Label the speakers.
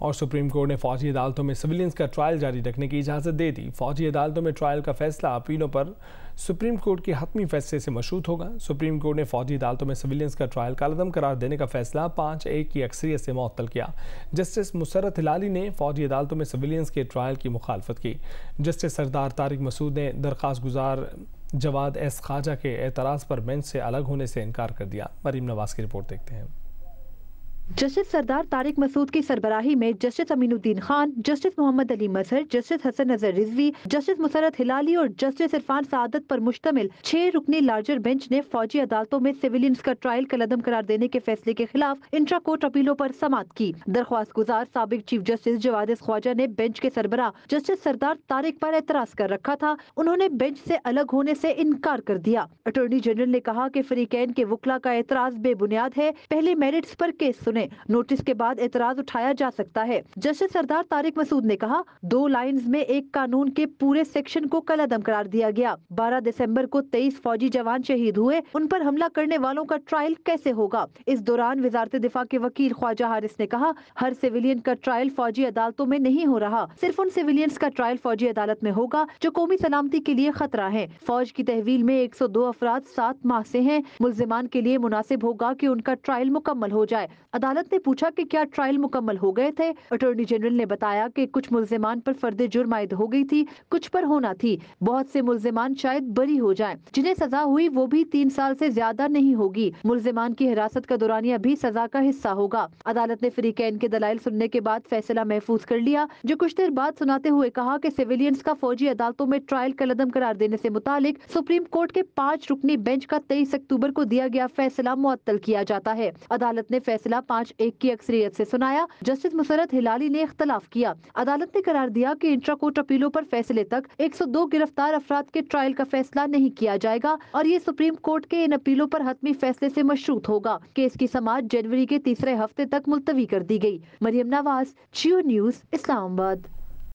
Speaker 1: اور supreme court نے فوجی عدالتوں میں سویلینز کا ٹرائل جاری رکھنے کی اجازت دے دی۔ فوجی عدالتوں میں ٹرائل کا فیصلہ اپیلوں پر سپریم کورٹ کے حتمی فیصلے سے مشروط ہوگا۔ سپریم کورٹ نے فوجی عدالتوں میں سویلینز کا ٹرائل کالعدم قرار دینے کا فیصلہ 5-1 کی اکثریت سے معطل کیا۔ جسٹس مسرت ہلالی نے فوجی عدالتوں میں سویلینز کے ٹرائل کی مخالفت کی۔ جسٹس سردار طارق مسعود نے درخواست گزار جواد ایس خواجہ کے اعتراض پر بینچ سے الگ ہونے سے انکار کر دیا۔ مریم نواز کی رپورٹ دیکھتے ہیں۔
Speaker 2: جسٹس سردار طارق مسعود کی سربراہی میں جسٹس امین الدین خان، جسٹس محمد علی مظہر، جسٹس حسن نظر رضوی، جسٹس مسرت ہلالی اور جسٹس عرفان سعادت پر مشتمل 6 رکنی لارجر بینچ نے فوجی عدالتوں میں سویلینز کا ٹرائل کالعدم قرار دینے کے فیصلے کے خلاف انٹرا کورٹ اپیلوں پر سماعت کی۔ درخواست گزار سابق چیف جسٹس جواد ایس خواجہ نے بینچ کے سربراہ جسٹس سردار طارق پر اعتراض کر رکھا تھا، انہوں نے بینچ سے الگ ہونے سے انکار کر دیا۔ اٹارنی جنرل نے کہا کہ فریقین کے وکلاء کا اعتراض بے بنیاد ہے، پہلے میرٹس پر کیس سنیں، نوٹس کے بعد اعتراض اٹھایا جا سکتا ہے۔ جسٹس سردار طارق مسعود نے کہا 2 لائنز میں ایک قانون کے پورے سیکشن کو کالعدم قرار دیا گیا۔ 12 دسمبر کو 23 فوجی جوان شہید ہوئے، ان پر حملہ کرنے والوں کا ٹرائل کیسے ہوگا؟ اس دوران وزارت دفاع کے وکیل خواجہ حارث نے کہا ہر سیویلین کا ٹرائل فوجی عدالتوں میں نہیں ہو رہا، صرف ان سیویلینز کا ٹرائل فوجی عدالت میں ہوگا جو قومی سلامتی کے لیے خطرہ ہیں۔ فوج کی تحویل میں 102 افراد 7 ماہ سے ہیں، ملزمان کے لیے مناسب ہوگا کہ ان کا ٹرائل مکمل ہو جائے۔ عدالت نے پوچھا کہ کیا ٹرائل مکمل ہو گئے تھے؟ اٹارنی جنرل نے بتایا کہ کچھ ملزمان پر فرد جرم عائد ہو گئی تھی، کچھ پر ہونا تھی، بہت سے ملزمان شاید بری ہو جائیں، جنہیں سزا ہوئی وہ بھی 3 سال سے زیادہ نہیں ہوگی۔ ملزمان کی حراست کا دورانیہ بھی سزا کا حصہ ہوگا۔ عدالت نے فریقین کے دلائل سننے کے بعد فیصلہ محفوظ کر لیا، جو کچھ دیر بعد سناتے ہوئے کہا کہ سیویلینز کا فوجی عدالتوں میں ٹرائل کالعدم قرار دینے سے متعلق سپریم کورٹ کے 5 رکنی بینچ کا 23 اکتوبر کو دیا گیا فیصلہ معطل کیا جاتا ہے۔ عدالت نے فیصلہ 5-1 کی اکثریت سے سنایا۔ جسٹس مسرت ہلالی نے اختلاف کیا۔ عدالت نے قرار دیا کہ انٹرا کورٹ اپیلوں پر فیصلے تک 102 گرفتار افراد کے ٹرائل کا فیصلہ نہیں کیا جائے گا اور یہ سپریم کورٹ کے ان اپیلوں پر حتمی فیصلے سے مشروط ہوگا۔ کیس کی سماعت جنوری کے تیسرے ہفتے تک ملتوی کر دی گئی۔ مریم نواز، جیو نیوز، اسلام آباد۔